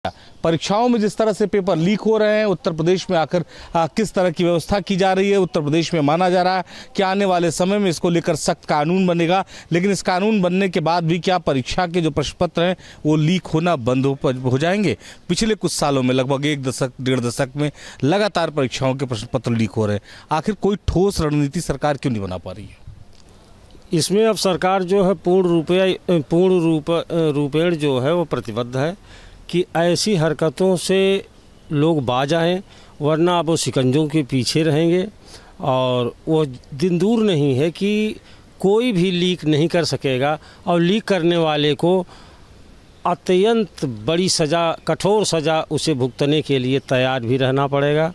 परीक्षाओं में जिस तरह से पेपर लीक हो रहे हैं, उत्तर प्रदेश में आकर किस तरह की व्यवस्था की जा रही है। उत्तर प्रदेश में माना जा रहा है कि आने वाले समय में इसको लेकर सख्त कानून बनेगा, लेकिन इस कानून बनने के बाद भी क्या परीक्षा के जो प्रश्न पत्र हैं वो लीक होना बंद हो जाएंगे। पिछले कुछ सालों में लगभग 1-1.5 दशक में लगातार परीक्षाओं के प्रश्न पत्र लीक हो रहे हैं। आखिर कोई ठोस रणनीति सरकार क्यों नहीं बना पा रही है? इसमें अब सरकार जो है पूर्ण रूपेण जो है वो प्रतिबद्ध है कि ऐसी हरकतों से लोग बाज आएँ, वरना अब वो शिकंजों के पीछे रहेंगे। और वो दिन दूर नहीं है कि कोई भी लीक नहीं कर सकेगा और लीक करने वाले को अत्यंत बड़ी सज़ा, कठोर सज़ा उसे भुगतने के लिए तैयार भी रहना पड़ेगा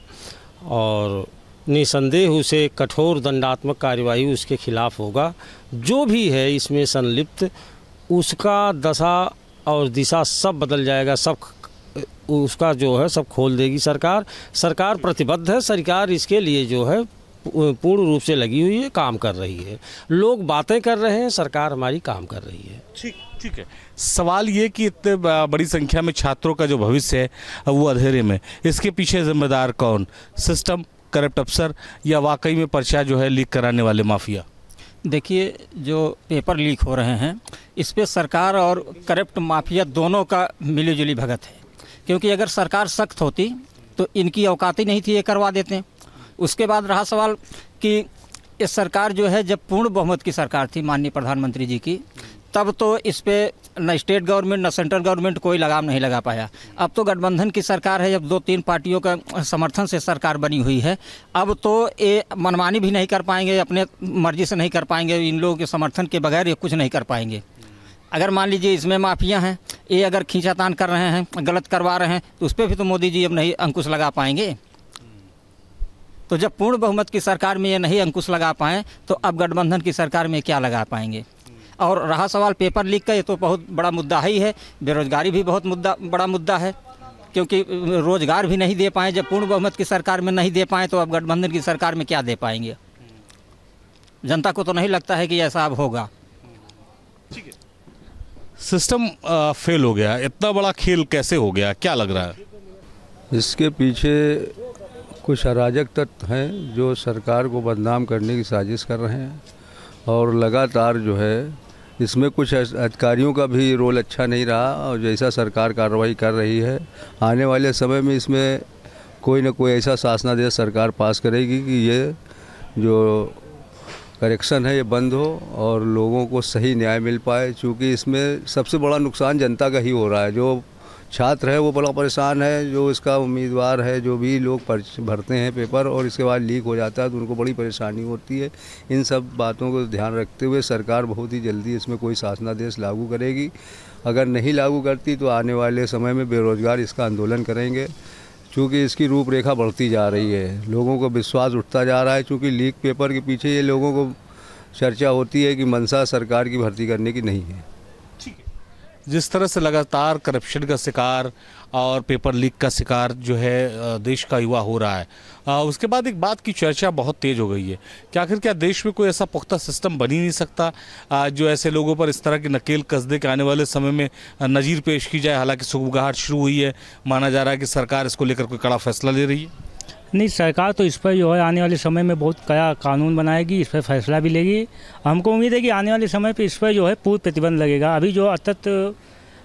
और निसंदेह उसे कठोर दंडात्मक कार्यवाही उसके खिलाफ होगा। जो भी है इसमें संलिप्त, उसका दशा और दिशा सब बदल जाएगा, सब उसका जो है सब खोल देगी सरकार। सरकार प्रतिबद्ध है, सरकार इसके लिए जो है पूर्ण रूप से लगी हुई है, काम कर रही है। लोग बातें कर रहे हैं, सरकार हमारी काम कर रही है। ठीक है। सवाल ये कि इतने बड़ी संख्या में छात्रों का जो भविष्य है वो अंधेरे में, इसके पीछे जिम्मेदार कौन? सिस्टम, करप्ट अफसर, या वाकई में पर्चा जो है लीक कराने वाले माफिया? देखिए, जो पेपर लीक हो रहे हैं इस पे सरकार और करप्ट माफिया दोनों का मिलीजुली भगत है। क्योंकि अगर सरकार सख्त होती तो इनकी औकात ही नहीं थी, ये करवा देते। उसके बाद रहा सवाल कि इस सरकार जो है, जब पूर्ण बहुमत की सरकार थी माननीय प्रधानमंत्री जी की, तब तो इस पे न स्टेट गवर्नमेंट न सेंट्रल गवर्नमेंट कोई लगाम नहीं लगा पाया। अब तो गठबंधन की सरकार है, जब 2-3 पार्टियों का समर्थन से सरकार बनी हुई है, अब तो ये मनमानी भी नहीं कर पाएंगे, अपने मर्जी से नहीं कर पाएंगे, इन लोगों के समर्थन के बगैर ये कुछ नहीं कर पाएंगे। अगर मान लीजिए इसमें माफिया हैं, ये अगर खींचातान कर रहे हैं, गलत करवा रहे हैं, तो उस पर भी तो मोदी जी अब नहीं अंकुश लगा पाएंगे। तो जब पूर्ण बहुमत की सरकार में ये नहीं अंकुश लगा पाएँ तो अब गठबंधन की सरकार में क्या लगा पाएंगे? और रहा सवाल पेपर लीक का, ये तो बहुत बड़ा मुद्दा ही है। बेरोजगारी भी बहुत बड़ा मुद्दा है, क्योंकि रोजगार भी नहीं दे पाए। जब पूर्ण बहुमत की सरकार में नहीं दे पाए तो अब गठबंधन की सरकार में क्या दे पाएंगे? जनता को तो नहीं लगता है कि ऐसा अब होगा। ठीक है। सिस्टम फेल हो गया, इतना बड़ा खेल कैसे हो गया, क्या लग रहा है? इसके पीछे कुछ अराजक तत्व हैं जो सरकार को बदनाम करने की साजिश कर रहे हैं और लगातार जो है इसमें कुछ अधिकारियों का भी रोल अच्छा नहीं रहा। और जैसा सरकार कार्रवाई कर रही है, आने वाले समय में इसमें कोई ना कोई ऐसा शासनादेश सरकार पास करेगी कि ये जो करेक्शन है ये बंद हो और लोगों को सही न्याय मिल पाए। क्योंकि इसमें सबसे बड़ा नुकसान जनता का ही हो रहा है। जो छात्र है वो बड़ा परेशान है, जो इसका उम्मीदवार है, जो भी लोग भरते हैं पेपर और इसके बाद लीक हो जाता है तो उनको बड़ी परेशानी होती है। इन सब बातों को ध्यान रखते हुए सरकार बहुत ही जल्दी इसमें कोई शासनादेश लागू करेगी। अगर नहीं लागू करती तो आने वाले समय में बेरोजगार इसका आंदोलन करेंगे। चूँकि इसकी रूपरेखा बढ़ती जा रही है, लोगों को विश्वास उठता जा रहा है। चूँकि लीक पेपर के पीछे ये लोगों को चर्चा होती है कि मंशा सरकार की भर्ती करने की नहीं है। जिस तरह से लगातार करप्शन का शिकार और पेपर लीक का शिकार जो है देश का युवा हो रहा है, उसके बाद एक बात की चर्चा बहुत तेज हो गई है कि आखिर क्या देश में कोई ऐसा पुख्ता सिस्टम बन ही नहीं सकता जो ऐसे लोगों पर इस तरह की नकेल कस दे के आने वाले समय में नज़ीर पेश की जाए। हालांकि सुगबुगाहट शुरू हुई है, माना जा रहा है कि सरकार इसको लेकर कोई कड़ा फैसला ले रही है। नहीं, सरकार तो इस पर जो है आने वाले समय में बहुत कड़ा कानून बनाएगी, इस पर फैसला भी लेगी। हमको उम्मीद है कि आने वाले समय पे इस पर जो है पूर्ण प्रतिबंध लगेगा। अभी जो अत्यंत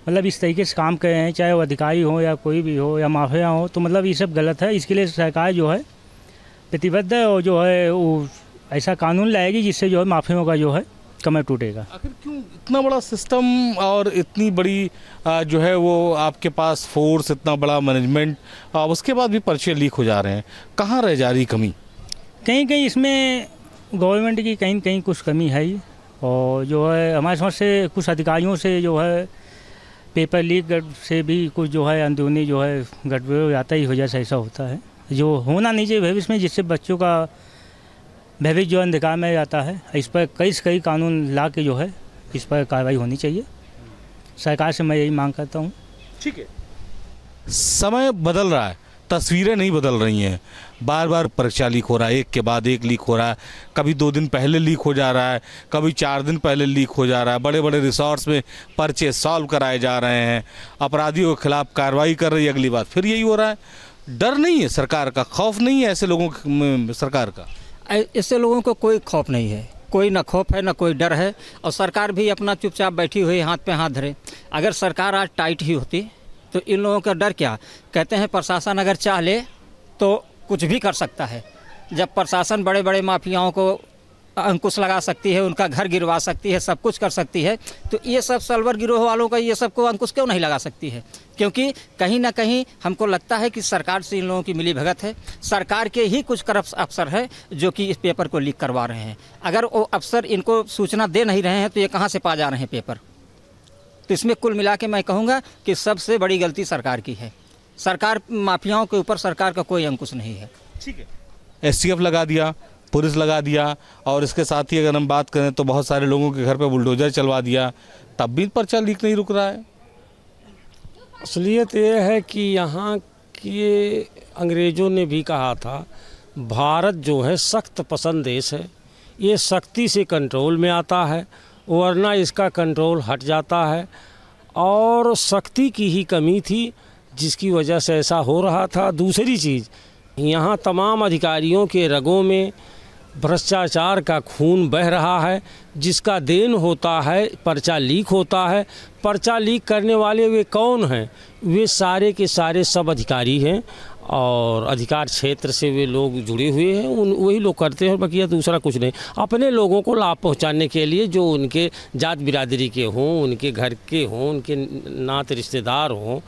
मतलब इस तरीके से काम कर रहे हैं, चाहे वो अधिकारी हो या कोई भी हो या माफिया हो, तो मतलब ये सब गलत है। इसके लिए सरकार जो है प्रतिबद्ध है और जो है वो ऐसा कानून लाएगी जिससे जो है माफियाओं का जो है कमर टूटेगा। आखिर क्यों इतना बड़ा सिस्टम और इतनी बड़ी जो है वो आपके पास फोर्स, इतना बड़ा मैनेजमेंट, उसके बाद भी पर्चे लीक हो जा रहे हैं? कहाँ रह जा रही कमी? कहीं कहीं इसमें गवर्नमेंट की कहीं कहीं कुछ कमी है ही। और जो है हमारे समझ से कुछ अधिकारियों से जो है पेपर लीक से भी कुछ जो है अंदरूनी जो है गड़बड़ हो जाता ही, वजह से ऐसा होता है जो होना नहीं चाहिए भविष्य में, जिससे बच्चों का भविष्य जो अंधकार में जाता है। इस पर कई कानून ला के जो है इस पर कार्रवाई होनी चाहिए। सरकार से मैं यही मांग करता हूँ। ठीक है, समय बदल रहा है, तस्वीरें नहीं बदल रही हैं। बार बार परीक्षा लीक हो रहा है, एक के बाद एक लीक हो रहा है। कभी 2 दिन पहले लीक हो जा रहा है, कभी 4 दिन पहले लीक हो जा रहा है। बड़े बड़े रिसोर्ट्स में पर्चे सॉल्व कराए जा रहे हैं, अपराधियों के खिलाफ कार्रवाई कर रही है, अगली बात फिर यही हो रहा है। डर नहीं है सरकार का, खौफ नहीं है ऐसे लोगों में सरकार का? इससे लोगों को कोई खौफ नहीं है, कोई ना खौफ है ना कोई डर है। और सरकार भी अपना चुपचाप बैठी हुई हाथ पे हाथ धरे। अगर सरकार आज टाइट ही होती तो इन लोगों का डर क्या? कहते हैं प्रशासन अगर चाह ले तो कुछ भी कर सकता है। जब प्रशासन बड़े बड़े माफियाओं को अंकुश लगा सकती है, उनका घर गिरवा सकती है, सब कुछ कर सकती है, तो ये सब सलवर गिरोह वालों का ये सब को अंकुश क्यों नहीं लगा सकती है? क्योंकि कहीं ना कहीं हमको लगता है कि सरकार से इन लोगों की मिली भगत है। सरकार के ही कुछ करप्ट अफसर है जो कि इस पेपर को लीक करवा रहे हैं। अगर वो अफसर इनको सूचना दे नहीं रहे हैं तो ये कहाँ से पा जा रहे हैं पेपर? तो इसमें कुल मिला के मैं कहूँगा कि सबसे बड़ी गलती सरकार की है। सरकार माफियाओं के ऊपर सरकार का कोई अंकुश नहीं है। ठीक है, STF लगा दिया, पुलिस लगा दिया, और इसके साथ ही अगर हम बात करें तो बहुत सारे लोगों के घर पे बुलडोजर चलवा दिया, तब भी पर्चा लीक नहीं रुक रहा है। असलियत ये है कि यहाँ के अंग्रेज़ों ने भी कहा था, भारत जो है सख्त पसंद देश है, ये सख्ती से कंट्रोल में आता है, वरना इसका कंट्रोल हट जाता है। और सख्ती की ही कमी थी जिसकी वजह से ऐसा हो रहा था। दूसरी चीज़, यहाँ तमाम अधिकारियों के रगों में भ्रष्टाचार का खून बह रहा है, जिसका देन होता है पर्चा लीक होता है। पर्चा लीक करने वाले वे कौन हैं? वे सारे के सारे सब अधिकारी हैं और अधिकार क्षेत्र से वे लोग जुड़े हुए हैं, वही लोग करते हैं, और बाकी दूसरा कुछ नहीं। अपने लोगों को लाभ पहुंचाने के लिए, जो उनके जात बिरादरी के हों, उनके घर के हों, उनके नात रिश्तेदार हों,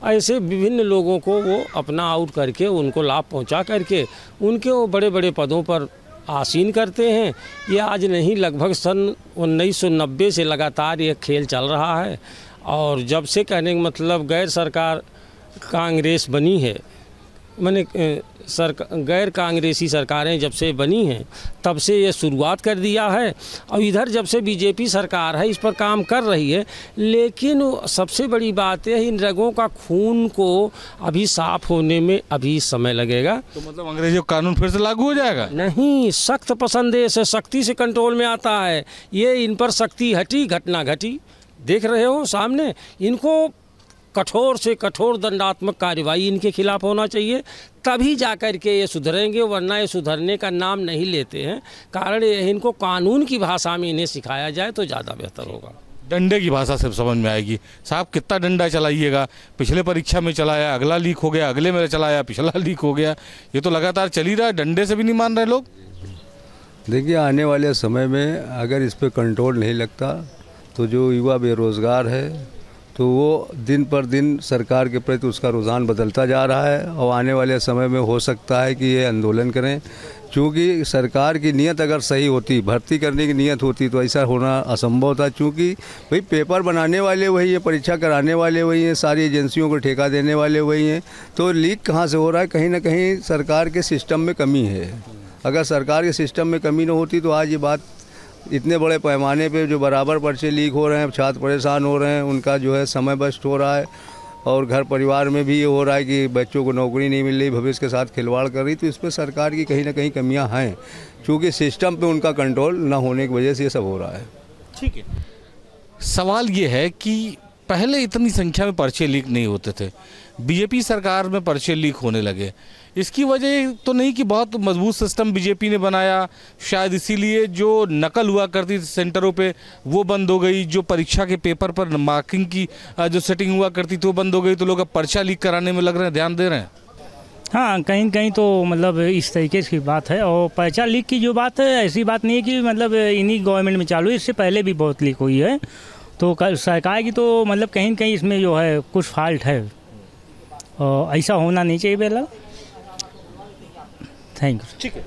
ऐसे विभिन्न लोगों को वो अपना आउट करके उनको लाभ पहुंचा करके उनके वो बड़े बड़े पदों पर आसीन करते हैं। ये आज नहीं, लगभग सन 1990 से लगातार ये खेल चल रहा है। और जब से कहने का मतलब गैर सरकार कांग्रेस बनी है, मैंने गैर कांग्रेसी सरकारें जब से बनी हैं तब से ये शुरुआत कर दिया है। और इधर जब से बीजेपी सरकार है इस पर काम कर रही है, लेकिन सबसे बड़ी बात है इन रगों का खून को अभी साफ होने में अभी समय लगेगा। तो मतलब अंग्रेजी कानून फिर से लागू हो जाएगा? नहीं, सख्त पसंद देश है, सख्ती से कंट्रोल में आता है। ये इन पर सख्ती हटी, घटना घटी, देख रहे हो सामने। इनको कठोर से कठोर दंडात्मक कार्रवाई इनके खिलाफ होना चाहिए, तभी जाकर के ये सुधरेंगे, वरना ये सुधरने का नाम नहीं लेते हैं। कारण इनको कानून की भाषा में इन्हें सिखाया जाए तो ज़्यादा बेहतर होगा। डंडे की भाषा सिर्फ समझ में आएगी। साहब कितना डंडा चलाइएगा? पिछले परीक्षा में चलाया, अगला लीक हो गया, अगले में चलाया, पिछला लीक हो गया, ये तो लगातार चल ही रहा है। डंडे से भी नहीं मान रहे लोग। देखिए, आने वाले समय में अगर इस पर कंट्रोल नहीं लगता तो जो युवा बेरोज़गार है तो वो दिन पर दिन सरकार के प्रति उसका रुझान बदलता जा रहा है। और आने वाले समय में हो सकता है कि ये आंदोलन करें, क्योंकि सरकार की नीयत अगर सही होती, भर्ती करने की नीयत होती, तो ऐसा होना असंभव था। क्योंकि भाई पेपर बनाने वाले वही हैं, परीक्षा कराने वाले वही हैं, सारी एजेंसियों को ठेका देने वाले वही हैं, तो लीक कहाँ से हो रहा है? कहीं ना कहीं सरकार के सिस्टम में कमी है। अगर सरकार के सिस्टम में कमी न होती तो आज ये बात इतने बड़े पैमाने पे जो बराबर पर्चे लीक हो रहे हैं, छात्र परेशान हो रहे हैं, उनका जो है समय वेस्ट हो रहा है, और घर परिवार में भी ये हो रहा है कि बच्चों को नौकरी नहीं मिल रही, भविष्य के साथ खिलवाड़ कर रही। तो इस पर सरकार की कहीं ना कहीं कमियां हैं, क्योंकि सिस्टम पे उनका कंट्रोल ना होने की वजह से ये सब हो रहा है। ठीक है, सवाल ये है कि पहले इतनी संख्या में पर्चे लीक नहीं होते थे, बीजेपी सरकार में पर्चे लीक होने लगे। इसकी वजह तो नहीं कि बहुत मजबूत सिस्टम बीजेपी ने बनाया, शायद इसीलिए जो नकल हुआ करती थी सेंटरों पे वो बंद हो गई, जो परीक्षा के पेपर पर मार्किंग की जो सेटिंग हुआ करती थी वो बंद हो गई, तो लोग अब पर्चा लीक कराने में लग रहे हैं, ध्यान दे रहे हैं। हाँ, कहीं कहीं तो मतलब इस तरीके की बात है। और पर्चा लीक की जो बात है, ऐसी बात नहीं है कि मतलब इन्हीं गवर्नमेंट में चालू है, इससे पहले भी बहुत लीक हुई है। तो सरकार की तो मतलब कहीं कहीं इसमें जो है कुछ फॉल्ट है, और ऐसा होना नहीं चाहिए पहला। Thank you. ठीक है,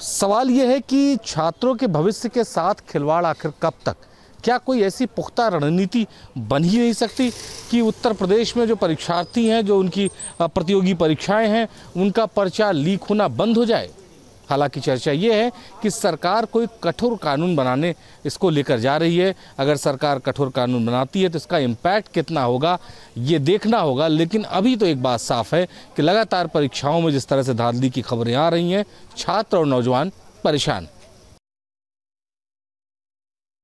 सवाल यह है कि छात्रों के भविष्य के साथ खिलवाड़ आखिर कब तक? क्या कोई ऐसी पुख्ता रणनीति बन ही नहीं सकती कि उत्तर प्रदेश में जो परीक्षार्थी हैं, जो उनकी प्रतियोगी परीक्षाएं हैं, उनका पर्चा लीक होना बंद हो जाए? हालांकि चर्चा ये है कि सरकार कोई कठोर कानून बनाने इसको लेकर जा रही है। अगर सरकार कठोर कानून बनाती है तो इसका इम्पैक्ट कितना होगा ये देखना होगा। लेकिन अभी तो एक बात साफ है कि लगातार परीक्षाओं में जिस तरह से धांधली की खबरें आ रही हैं, छात्र और नौजवान परेशान।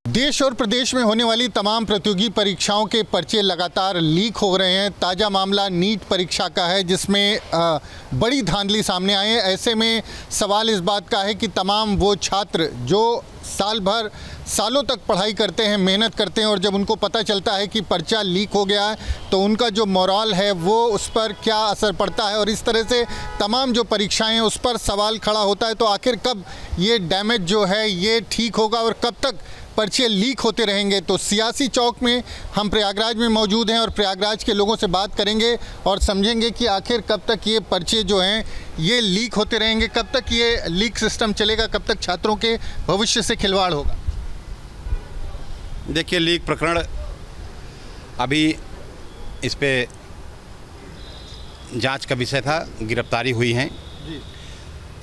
देश और प्रदेश में होने वाली तमाम प्रतियोगी परीक्षाओं के पर्चे लगातार लीक हो रहे हैं। ताज़ा मामला नीट परीक्षा का है, जिसमें बड़ी धांधली सामने आई है। ऐसे में सवाल इस बात का है कि तमाम वो छात्र जो साल भर सालों तक पढ़ाई करते हैं, मेहनत करते हैं, और जब उनको पता चलता है कि पर्चा लीक हो गया है तो उनका जो मोरल है वो उस पर क्या असर पड़ता है, और इस तरह से तमाम जो परीक्षाएं हैं उस पर सवाल खड़ा होता है। तो आखिर कब ये डैमेज जो है ये ठीक होगा और कब तक पर्चे लीक होते रहेंगे? तो सियासी चौक में हम प्रयागराज में मौजूद हैं और प्रयागराज के लोगों से बात करेंगे और समझेंगे कि आखिर कब तक ये पर्चे जो हैं ये लीक होते रहेंगे, कब तक ये लीक सिस्टम चलेगा, कब तक छात्रों के भविष्य से खिलवाड़ होगा। देखिए, लीक प्रकरण अभी इस पे जांच का विषय था, गिरफ्तारी हुई है।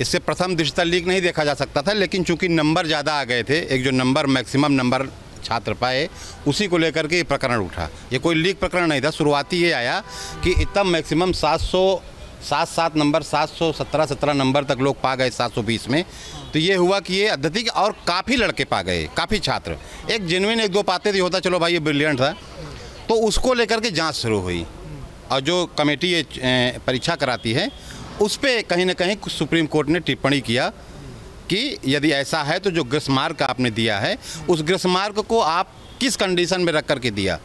इससे प्रथम दृष्टया लीक नहीं देखा जा सकता था, लेकिन चूंकि नंबर ज़्यादा आ गए थे, एक जो नंबर मैक्सिमम नंबर छात्र पाए उसी को लेकर के ये प्रकरण उठा। ये कोई लीक प्रकरण नहीं था। शुरुआती ये आया कि इतना मैक्सिमम 707 नंबर 717 नंबर तक लोग पा गए 720 में। तो ये हुआ कि ये अत्यधिक और काफ़ी लड़के पा गए, काफ़ी छात्र। एक जेन्युइन एक दो पाते थे, होता चलो भाई ये ब्रिलियंट था। तो उसको लेकर के जाँच शुरू हुई और जो कमेटी ये परीक्षा कराती है उस पर कहीं ना कहीं सुप्रीम कोर्ट ने टिप्पणी किया कि यदि ऐसा है तो जो ग्रीष्मार्क आपने दिया है उस ग्रीष्मार्क को आप किस कंडीशन में रख करके दिया।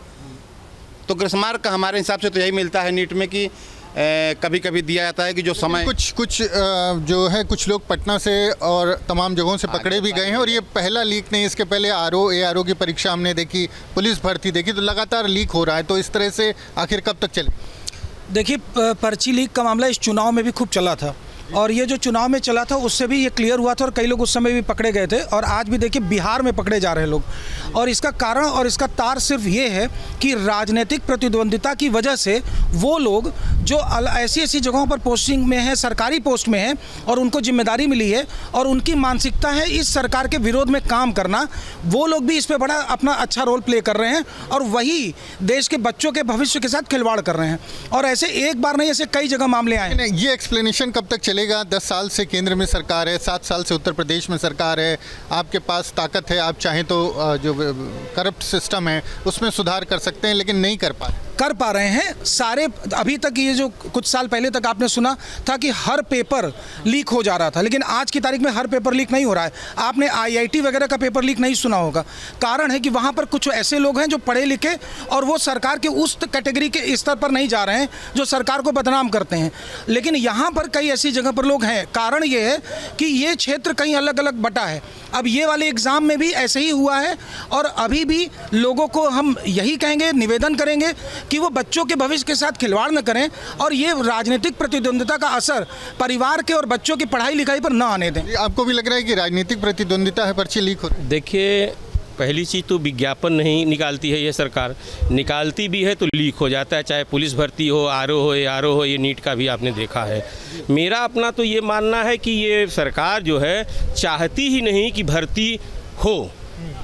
तो ग्रीष्मार्क का हमारे हिसाब से तो यही मिलता है नीट में कि कभी कभी दिया जाता है कि जो समय कुछ जो है कुछ लोग पटना से और तमाम जगहों से पकड़े भी गए हैं, और ये पहला लीक नहीं, इसके पहले ARO की परीक्षा हमने देखी, पुलिस भर्ती देखी, तो लगातार लीक हो रहा है। तो इस तरह से आखिर कब तक चले? देखिए, पर्ची लीक का मामला इस चुनाव में भी खूब चला था, और ये जो चुनाव में चला था उससे भी ये क्लियर हुआ था, और कई लोग उस समय भी पकड़े गए थे, और आज भी देखिए बिहार में पकड़े जा रहे हैं लोग। और इसका कारण और इसका तार सिर्फ ये है कि राजनीतिक प्रतिद्वंदिता की वजह से वो लोग जो ऐसी ऐसी जगहों पर पोस्टिंग में हैं, सरकारी पोस्ट में हैं, और उनको जिम्मेदारी मिली है और उनकी मानसिकता है इस सरकार के विरोध में काम करना, वो लोग भी इस पर बड़ा अपना अच्छा रोल प्ले कर रहे हैं, और वही देश के बच्चों के भविष्य के साथ खिलवाड़ कर रहे हैं। और ऐसे एक बार नहीं, ऐसे कई जगह मामले आए हैं। ये एक्सप्लेनेशन कब तक चलेगा? 10 साल से केंद्र में सरकार है, 7 साल से उत्तर प्रदेश में सरकार है, आपके पास ताकत है, आप चाहें तो जो करप्ट सिस्टम है उसमें सुधार कर सकते हैं, लेकिन नहीं कर पा रहे हैं सारे। अभी तक ये जो कुछ साल पहले तक आपने सुना था कि हर पेपर लीक हो जा रहा था, लेकिन आज की तारीख में हर पेपर लीक नहीं हो रहा है। आपने IIT वगैरह का पेपर लीक नहीं सुना होगा। कारण है कि वहाँ पर कुछ ऐसे लोग हैं जो पढ़े लिखे और वो सरकार के उस कैटेगरी के स्तर पर नहीं जा रहे हैं जो सरकार को बदनाम करते हैं, लेकिन यहाँ पर कई ऐसी जगह पर लोग हैं। कारण ये है कि ये क्षेत्र कहीं अलग अलग बटा है। अब ये वाले एग्ज़ाम में भी ऐसे ही हुआ है, और अभी भी लोगों को हम यही कहेंगे, निवेदन करेंगे कि वो बच्चों के भविष्य के साथ खिलवाड़ न करें, और ये राजनीतिक प्रतिद्वंदिता का असर परिवार के और बच्चों की पढ़ाई लिखाई पर न आने दें। आपको भी लग रहा है कि राजनीतिक प्रतिद्वंदिता है, पर्ची लीक हो रही है? देखिए, पहली चीज़ तो विज्ञापन नहीं निकालती है ये सरकार, निकालती भी है तो लीक हो जाता है, चाहे पुलिस भर्ती हो, ARO हो, ये नीट का भी आपने देखा है। मेरा अपना तो ये मानना है कि ये सरकार जो है चाहती ही नहीं कि भर्ती हो,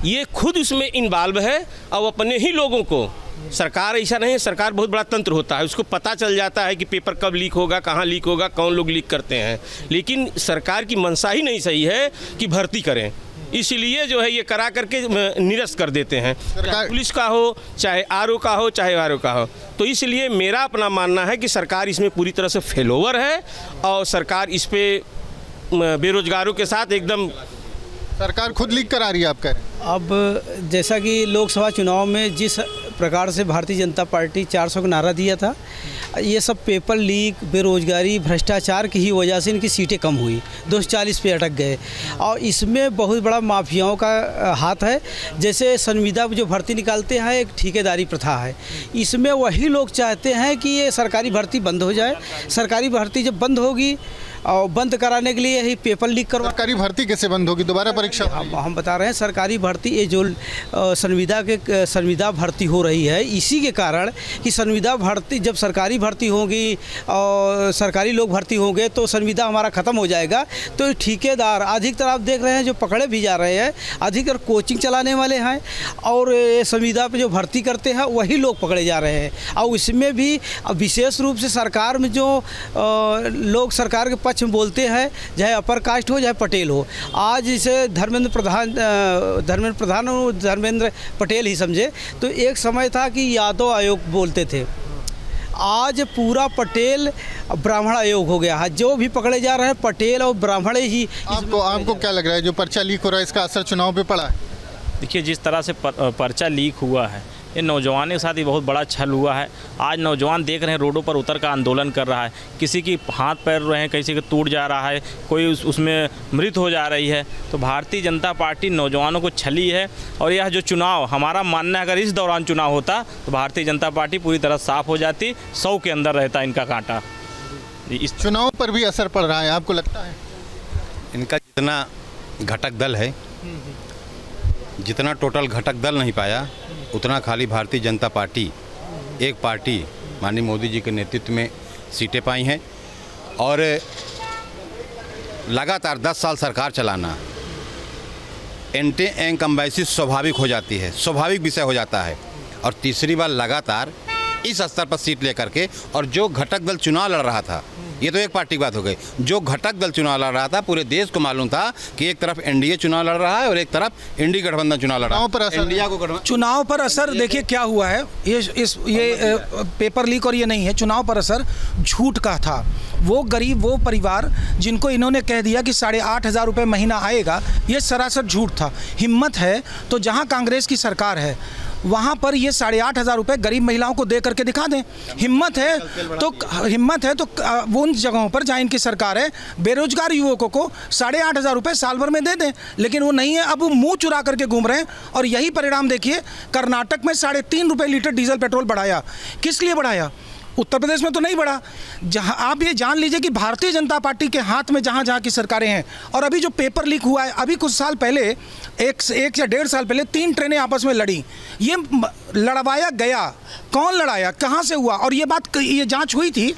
ये खुद उसमें इन्वॉल्व है, और अपने ही लोगों को, सरकार ऐसा नहीं है, सरकार बहुत बड़ा तंत्र होता है, उसको पता चल जाता है कि पेपर कब लीक होगा, कहाँ लीक होगा, कौन लोग लीक करते हैं, लेकिन सरकार की मंशा ही नहीं सही है कि भर्ती करें, इसलिए जो है ये करा करके निरस्त कर देते हैं, चाहे पुलिस का हो, चाहे ARO का हो, चाहे ARO का हो। तो इसलिए मेरा अपना मानना है कि सरकार इसमें पूरी तरह से फेलोवर है, और सरकार इस पे बेरोजगारों के साथ एकदम सरकार खुद लीक करा रही है, आप कह रहे हैं। अब जैसा कि लोकसभा चुनाव में जिस प्रकार से भारतीय जनता पार्टी 400 का नारा दिया था, ये सब पेपर लीक, बेरोजगारी, भ्रष्टाचार की ही वजह से इनकी सीटें कम हुई, 240 पे अटक गए, और इसमें बहुत बड़ा माफियाओं का हाथ है। जैसे संविदा जो भर्ती निकालते हैं, एक ठेकेदारी प्रथा है, इसमें वही लोग चाहते हैं कि ये सरकारी भर्ती बंद हो जाए। सरकारी भर्ती जब बंद होगी और बंद कराने के लिए यही पेपर लीक करवा। सरकारी भर्ती कैसे बंद होगी? दोबारा परीक्षा? हम बता रहे हैं सरकारी भर्ती, ये जो संविदा भर्ती हो रही है, इसी के कारण कि संविदा भर्ती, जब सरकारी भर्ती होगी और सरकारी लोग भर्ती होंगे तो संविदा हमारा ख़त्म हो जाएगा। तो ठेकेदार अधिकतर आप देख रहे हैं जो पकड़े भी जा रहे हैं, अधिकतर कोचिंग चलाने वाले हैं और संविदा पे जो भर्ती करते हैं वही लोग पकड़े जा रहे हैं। और इसमें भी विशेष रूप से सरकार में जो लोग सरकार के पक्ष में बोलते हैं, चाहे अपर कास्ट हो चाहे पटेल हो, आज जैसे धर्मेंद्र पटेल ही समझे, तो एक समय था कि यादव आयोग बोलते थे, आज पूरा पटेल ब्राह्मण आयोग हो गया है। जो भी पकड़े जा रहे हैं पटेल और ब्राह्मण ही। आपको क्या लग रहा है जो पर्चा लीक हो रहा है, इसका असर चुनाव पे पड़ा है? देखिए, जिस तरह से पर्चा लीक हुआ है, ये नौजवानों के साथ ही बहुत बड़ा छल हुआ है। आज नौजवान देख रहे हैं रोडों पर उतर कर आंदोलन कर रहा है, किसी की हाथ पैर रहे हैं, किसी के टूट जा रहा है, कोई उसमें मृत हो जा रही है। तो भारतीय जनता पार्टी नौजवानों को छली है। और यह जो चुनाव, हमारा मानना है अगर इस दौरान चुनाव होता तो भारतीय जनता पार्टी पूरी तरह साफ हो जाती, 100 के अंदर रहता इनका कांटा। इस चुनाव पर भी असर पड़ रहा है आपको लगता है? इनका जितना घटक दल है, जितना टोटल घटक दल नहीं पाया, उतना खाली भारतीय जनता पार्टी एक पार्टी माननीय मोदी जी के नेतृत्व में सीटें पाई हैं। और लगातार 10 साल सरकार चलाना, एंटी इनकम्बेंसी स्वाभाविक हो जाती है, स्वाभाविक विषय हो जाता है। और तीसरी बार लगातार इस स्तर पर सीट लेकर के, और जो घटक दल चुनाव लड़ रहा था, ये तो एक पार्टी की बात हो गई, जो घटक दल चुनाव लड़ रहा था पूरे देश को मालूम था कि एक तरफ एनडीए चुनाव लड़ रहा है और एक तरफ इंडी गठबंधन चुनाव लड़ रहा है। इंडिया को चुनाव पर असर देखिए क्या हुआ है, ये पेपर लीक और ये नहीं है, चुनाव पर असर झूठ का था। वो गरीब, वो परिवार जिनको इन्होंने कह दिया कि 8,500 रुपये महीना आएगा, ये सरासर झूठ था। हिम्मत है तो जहाँ कांग्रेस की सरकार है वहाँ पर ये 8,500 रुपये गरीब महिलाओं को दे करके दिखा दें। हिम्मत है तो वो उन जगहों पर जहाँ इनकी सरकार है बेरोजगार युवकों को 8,500 रुपये साल भर में दे दें, लेकिन वो नहीं है। अब वो मुंह चुरा करके घूम रहे हैं और यही परिणाम देखिए। कर्नाटक में 3.5 रुपये लीटर डीजल पेट्रोल बढ़ाया, किस लिए बढ़ाया? उत्तर प्रदेश में तो नहीं बढ़ा। जहां आप ये जान लीजिए कि भारतीय जनता पार्टी के हाथ में जहां जहां की सरकारें हैं। और अभी जो पेपर लीक हुआ है, अभी कुछ साल पहले, एक या 1.5 साल पहले 3 ट्रेनें आपस में लड़ी। ये लड़वाया गया, कौन लड़ाया, कहां से हुआ? और ये जांच हुई थी,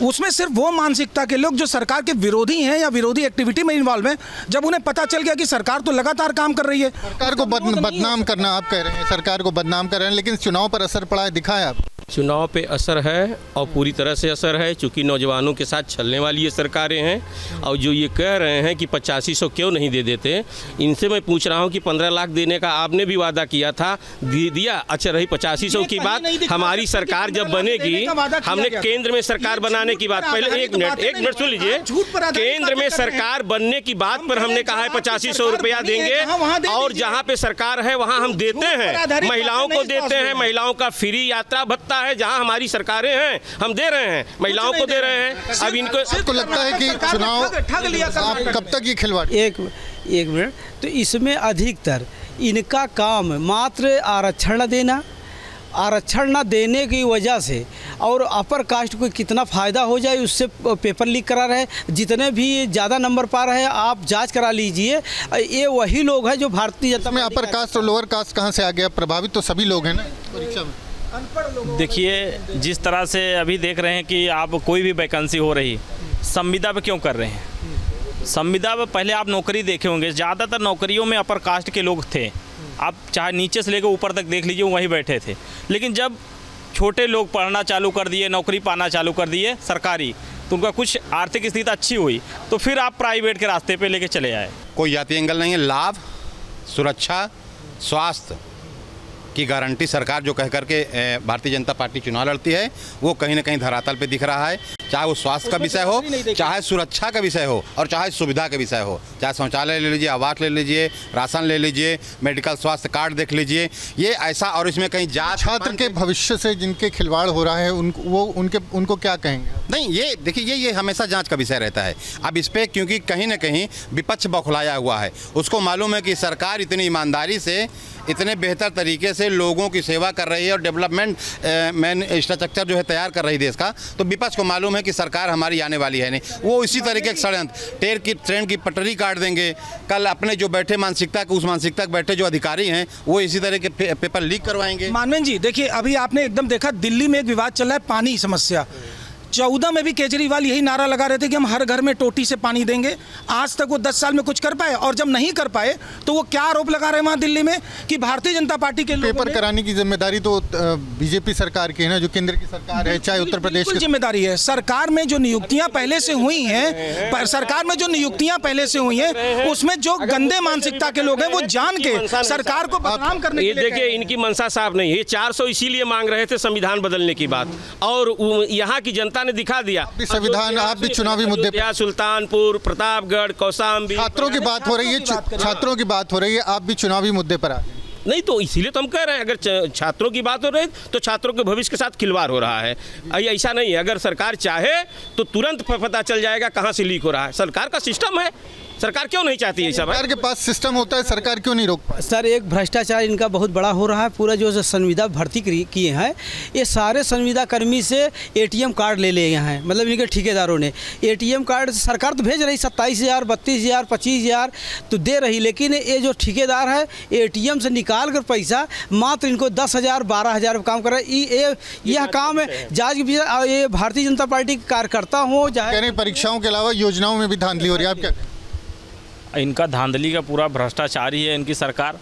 उसमें सिर्फ वो मानसिकता के लोग जो सरकार के विरोधी हैं या विरोधी एक्टिविटी में इन्वॉल्व हैं, जब उन्हें पता चल गया कि सरकार तो लगातार काम कर रही है। सरकार को बदनाम करना आप कह रहे हैं, सरकार को बदनाम कर रहे हैं, लेकिन चुनाव पर असर पड़ा है, दिखा है आप? चुनाव पे असर है और पूरी तरह से असर है, क्योंकि नौजवानों के साथ छलने वाली ये सरकारें हैं। और जो ये कह रहे हैं कि 8500 क्यों नहीं दे देते, इनसे मैं पूछ रहा हूँ कि 15 लाख देने का आपने भी वादा किया था, दिया? अच्छा, रही 8500 की बात। हमारी सरकार जब बनेगी, हमने केंद्र में सरकार बनाने की बात, पहले एक मिनट सुन लीजिए। केंद्र में सरकार बनने की बात पर हमने कहा है 8500 रुपया देंगे, और जहाँ पे सरकार है वहाँ हम देते हैं, महिलाओं को देते हैं, महिलाओं का फ्री यात्रा भत्ता है। जहां हमारी सरकारें हैं हम दे रहे हैं, महिलाओं को दे रहे हैं। अब इनको लगता है कि चुनाव आप कब तक ये खिलवाड़? एक मिनट, तो इसमें अधिकतर इनका काम मात्र आरक्षण देना, आरक्षण न देने की वजह से और अपर कास्ट को कितना फ़ायदा हो जाए उससे पेपर लीक करा रहे। जितने भी ज़्यादा नंबर पा रहे हैं आप जांच करा लीजिए, ये वही लोग हैं जो भारतीय जनता में अपर कास्ट और लोअर कास्ट कहाँ से आ गया? प्रभावित तो सभी लोग हैं ना परीक्षा में। देखिए, जिस तरह से अभी देख रहे हैं कि आप कोई भी वैकेंसी हो रही, संविदा पे क्यों कर रहे हैं? संविदा पे पहले आप नौकरी देखे होंगे, ज़्यादातर नौकरियों में अपर कास्ट के लोग थे। आप चाहे नीचे से लेकर ऊपर तक देख लीजिए, वहीं बैठे थे। लेकिन जब छोटे लोग पढ़ना चालू कर दिए, नौकरी पाना चालू कर दिए सरकारी, तो उनका कुछ आर्थिक स्थिति अच्छी हुई, तो फिर आप प्राइवेट के रास्ते पे लेके चले आए। कोई जाति एंगल नहीं है। लाभ, सुरक्षा, स्वास्थ्य की गारंटी सरकार जो कह करके भारतीय जनता पार्टी चुनाव लड़ती है, वो कहीं ना कहीं धरातल पे दिख रहा है। चाहे वो स्वास्थ्य का विषय हो, चाहे सुरक्षा का विषय हो, और चाहे सुविधा का विषय हो, चाहे शौचालय ले लीजिए, आवास ले लीजिए, राशन ले लीजिए, मेडिकल स्वास्थ्य कार्ड देख लीजिए, ये ऐसा। और इसमें कहीं जात, छात्र के भविष्य से जिनके खिलवाड़ हो रहा है उनको क्या कहेंगे? नहीं, ये देखिए, ये हमेशा जांच का विषय रहता है। अब इस पर क्योंकि कहीं ना कहीं विपक्ष बौखलाया हुआ है, उसको मालूम है कि सरकार इतनी ईमानदारी से, इतने बेहतर तरीके से से लोगों की सेवा कर रही है और डेवलपमेंट मैन इंफ्रास्ट्रक्चर जो है तैयार कर रही है देश का, तो विपक्ष को मालूम है कि सरकार हमारी आने वाली है नहीं। वो इसी तरीके के षड्यंत्र ट्रेन की पटरी काट देंगे। कल अपने जो बैठे मानसिकता उस मानसिकता के बैठे जो अधिकारी हैं वो इसी तरह के पेपर लीक करवाएंगे। मानवेंद्र जी देखिए, अभी आपने एकदम देखा दिल्ली में एक विवाद चल रहा है, पानी की समस्या। 14 में भी केजरीवाल यही नारा लगा रहे थे कि हम हर घर में टोटी से पानी देंगे। आज तक वो 10 साल में कुछ कर पाए, और जब नहीं कर पाए तो वो क्या आरोप लगा रहे हैं वहाँ दिल्ली में कि भारतीय जनता पार्टी के पेपर कराने की जिम्मेदारी तो बीजेपी सरकार की है ना, जो केंद्र की सरकार है, चाहे उत्तर प्रदेश की जिम्मेदारी है। सरकार में जो नियुक्तियां पहले से हुई हैं, सरकार में जो नियुक्तियां पहले से हुई हैं, उसमें जो गंदे मानसिकता के लोग हैं वो जान के सरकार को बदनाम करने के लिए। देखिए, इनकी मंशा साफ नहीं है। 400 इसीलिए मांग रहे थे संविधान बदलने की बात, और यहाँ की जनता ने दिखा दिया। संविधान आप भी चुनावी मुद्दे पर, सुल्तानपुर, प्रतापगढ़, कौशाम्बी, छात्रों की बात हो रही है, छात्रों की बात हो रही है, आप भी चुनावी मुद्दे पर आ नहीं, तो इसीलिए तो हम कह रहे हैं, अगर छात्रों की बात हो रही है तो छात्रों के भविष्य के साथ खिलवाड़ हो रहा है। ऐसा नहीं है, अगर सरकार चाहे तो तुरंत पता चल जाएगा कहाँ से लीक हो रहा है। सरकार का सिस्टम है, सरकार क्यों नहीं चाहती है? सरकार के पास सिस्टम होता है, सरकार क्यों नहीं रोक पाती? सर, एक भ्रष्टाचार इनका बहुत बड़ा हो रहा है। पूरा जो संविदा भर्ती किए हैं, ये सारे संविदा कर्मी से ATM कार्ड ले लिए हैं, मतलब इनके ठेकेदारों ने ATM कार्ड सरकार तो भेज रही 27,000, 32,000, 25,000 तो दे रही, लेकिन ये जो ठेकेदार है ATM से निकाल कर पैसा मात्र इनको 10,000, 12,000 काम कर रहा है। यह काम है जांच के पीछे ये भारतीय जनता पार्टी के कार्यकर्ता हो, चाहे परीक्षाओं के अलावा योजनाओं में भी धांधली हो रही है। आप क्या इनका धांधली का पूरा भ्रष्टाचार ही है इनकी सरकार।